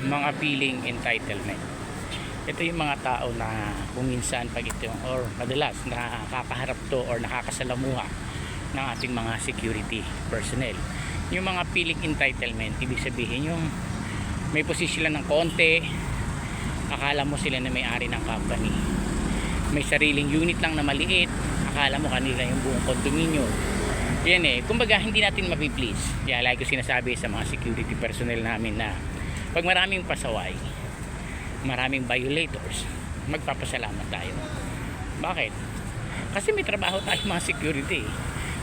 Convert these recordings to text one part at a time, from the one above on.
mga feeling entitlement. Ito yung mga tao na kuminsan pag ito or madalas nakakaharap to or nakakasalamuha ng ating mga security personnel. Yung mga feeling entitlement, ibig sabihin yung may posisyon ng konti, akala mo sila na may-ari ng company, may sariling unit lang na maliit, akala mo kanila yung buong kondominyo. Yan kumbaga hindi natin mapiplease. Kaya lagi ko sinasabi sa mga security personnel namin na pag maraming pasaway, maraming violators, magpapasalamat tayo. Bakit? Kasi may trabaho tayo mga security.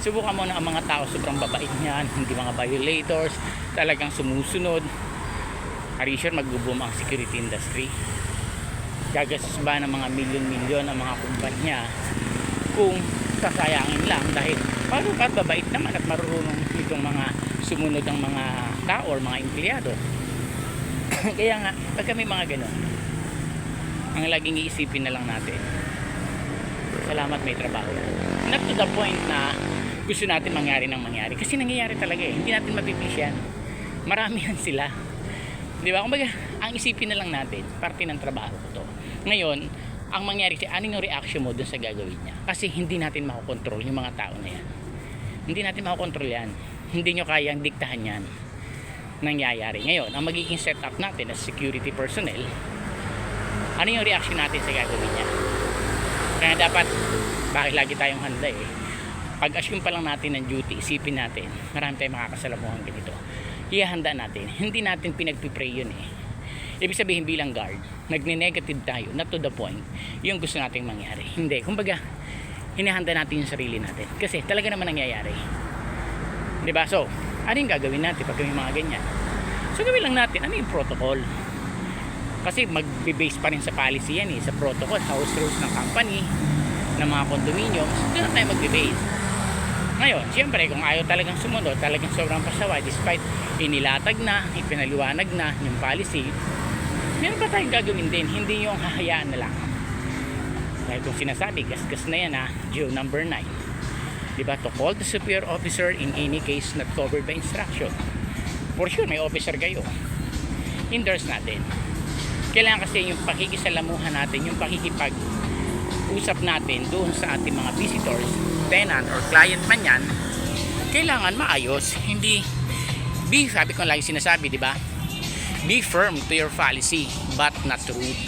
Subukan mo na ang mga tao sobrang babait niyan, hindi mga violators, talagang sumusunod. Are you sure magbo-boom ang security industry? Gagastos ba ng mga milyon-milyon ang mga kumpanya kung sasayangin lang dahil paano pa babait naman at marunong itong mga sumunod ang mga tao or mga empleyado. Kaya nga, pag kami mga ganun, ang laging iisipin na lang natin, salamat may trabaho. Not to the point na gusto natin mangyari ng mangyari. Kasi nangyayari talaga hindi natin mapiplis yan. Marami yan sila. Di ba? Kumbaga, ang isipin na lang natin, parte ng trabaho ko to. Ngayon, ang mangyari siya, ano yung reaction mo dun sa gagawin niya? Kasi hindi natin makokontrol yung mga tao na yan. Hindi natin makokontrol yan. Hindi nyo kayang diktahan yan. Nangyayari. Ngayon, ang magiging setup natin as security personnel, ano yung reaction natin sa gagawin niya? Kaya dapat, bakit lagi tayong handa pag-assume pa lang natin ng duty, isipin natin, marami tayong makakasalamuhan ganito. Ihahanda natin. Hindi natin pinagpipray yun Ibig sabihin bilang guard, nagne-negative tayo, not to the point, yung gusto nating mangyari. Hindi. Kumbaga, hinahanda natin yung sarili natin. Kasi talaga naman nangyayari. Diba? So, ano yung gagawin natin pag may mga ganyan? So, gawin lang natin, ano yung protocol? Kasi magbe-base pa rin sa policy yan sa protocol, house rules ng company, ng mga condominiums, doon na tayo magbe-base. Ngayon, siyempre, kung ayaw talagang sumunod, talagang sobrang pasaway, despite inilatag na, ipinaliwanag na yung policy, meron pa tayong gagawin din, hindi yung hahayaan na lang. Dahil kung sinasabi, gasgas na yan Geo number 9. Diba? To call the superior officer in any case not covered by instruction. For sure, may officer kayo. Endorse natin. Kailangan kasi yung pakikisalamuhan natin, yung pakikipag-usap natin doon sa ating mga visitors, tenant or client man yan, kailangan maayos. Hindi, sabi ko lagi sinasabi, di ba? Be firm to your policy, but not rude.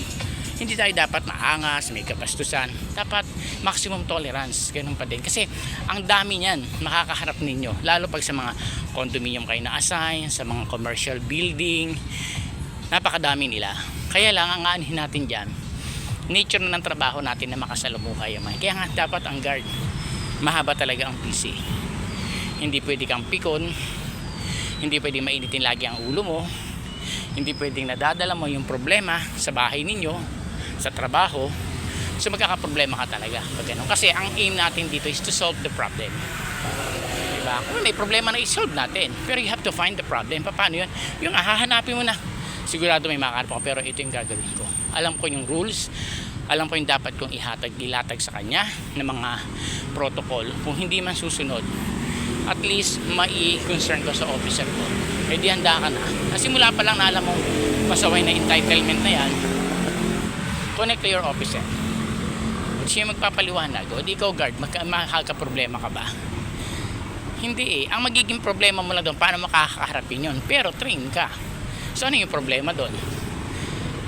Hindi tayo dapat maangas, may kapastusan. Dapat maximum tolerance. Ganun pa din. Kasi ang dami niyan makakaharap ninyo. Lalo pag sa mga condominium kayo na-assign, sa mga commercial building. Napakadami nila. Kaya lang, ang aanhin natin dyan, nature na ng trabaho natin na makasalamuhay. Kaya nga dapat ang guard, mahaba talaga ang PC. Hindi pwede kang pikon. Hindi pwede mainitin lagi ang ulo mo. Hindi pwedeng nadadala mo yung problema sa bahay ninyo, sa trabaho. So magkakaproblema ka talaga pag ganun. Kasi ang aim natin dito is to solve the problem. Diba? Kung may problema na i-solve natin, pero you have to find the problem. Paano yun? Yung hahanapin mo na, sigurado may makahanap ako, pero ito yung gagawin ko. Alam ko yung rules, alam ko yung dapat kong ilatag sa kanya ng mga protocol. Kung hindi man susunod, at least mai-concern ko sa officer ko. Eh di handa ka na. Simula pa lang na alam mong pasaway na entitlement na yan, connect to your officer. Siya magpapaliwanag. O di ikaw guard, makakaproblema ka ba? Hindi Ang magiging problema mo lang doon, paano makakaharapin yun? Pero train ka. So ano yung problema doon?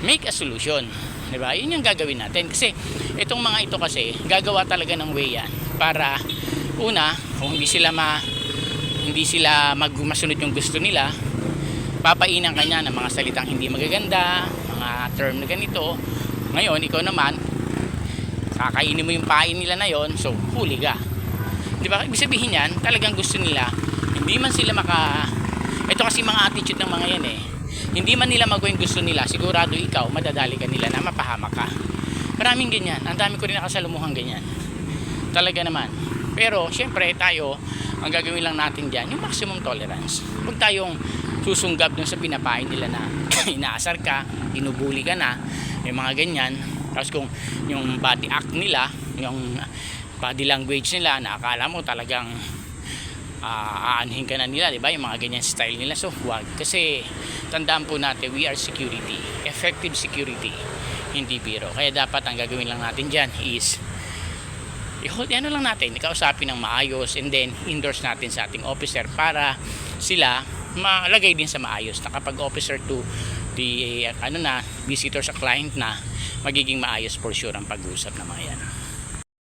Make a solution. Diba? Yun yung gagawin natin. Kasi itong mga ito kasi, gagawa talaga ng way yan. Para una, kung hindi sila masunod yung gusto nila, papainan kanya ng mga salitang hindi magaganda, mga term na ganito. Ngayon, ikaw naman, kakainin mo yung pain nila na yon, so huli ka. Diba? Ibig sabihin yan, talagang gusto nila, hindi man sila ito kasi mga attitude ng mga yan hindi man nila magawin gusto nila, sigurado ikaw, madadali ka nila na mapahamak ka. Maraming ganyan, ang dami ko rin nakasalumuhan ganyan. Talaga naman. Pero, syempre, tayo, ang gagawin lang natin dyan, yung maximum tolerance. Huwag tayong susunggab dun sa pinapain nila na inaasar ka, inubuli ka na, yung mga ganyan. Tapos kung yung body act nila, yung body language nila, na akala mo talagang aanhin ka na nila, di ba? Yung mga ganyan style nila. So wag, kasi tandaan po natin, we are security, effective security, hindi biro. Kaya dapat ang gagawin lang natin dyan is i-hold, ano lang natin, ikausapin ng maayos, and then endorse natin sa ating officer para sila malagay din sa maayos na kapag officer to the visitor sa client na, magiging maayos for sure ang pag-uusap na mga yan.